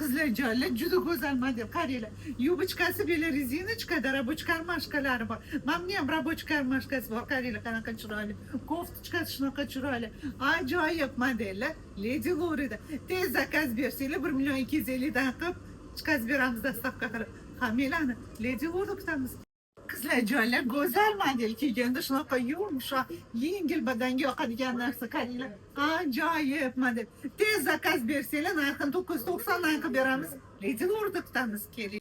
Qizlar joylar juda go'zal model. Qaranglar. Yubochkasi bela rezinочка, рабочий кармашкалari bor. Mana buni ham рабочий кармашкasi bor. Qaranglar qanaqa chiroyli. Koftochkasi shunaqa chiroyli. Ajoyib modellar. Lady Lorida. Tez zakaz bersanglar 1.250.000 dan qilib chiqarib beramiz dastavka qilib. Hammanglarni Lady Lorida kutamiz. Qizlar joylar go'zal model kiyganda shunaqa yumshoq, yengil badanga yoqadigan narsa qaranglar. Ajoyib model. Tez zakaz bersanglar narxini 990 dan qilib beramiz. Lady Lorida kutamiz. Keling.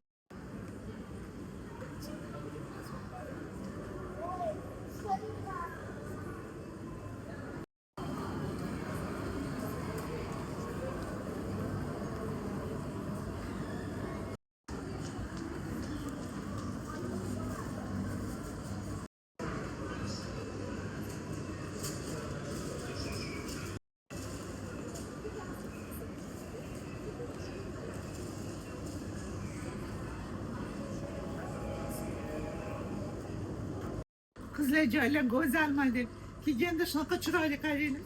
Qizlar joylar go'zal model. Kiyganda shunaqa chiroyli qaranglar.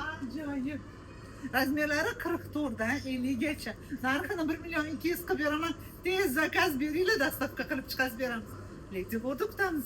Ajoyib. Razmerlari 44 dan 50 gacha. Narxini 1.200.000 qilib beraman. Tez zakaz beringlar, dastavka qilib chiqarib beramiz. Lady Lorida kutamiz.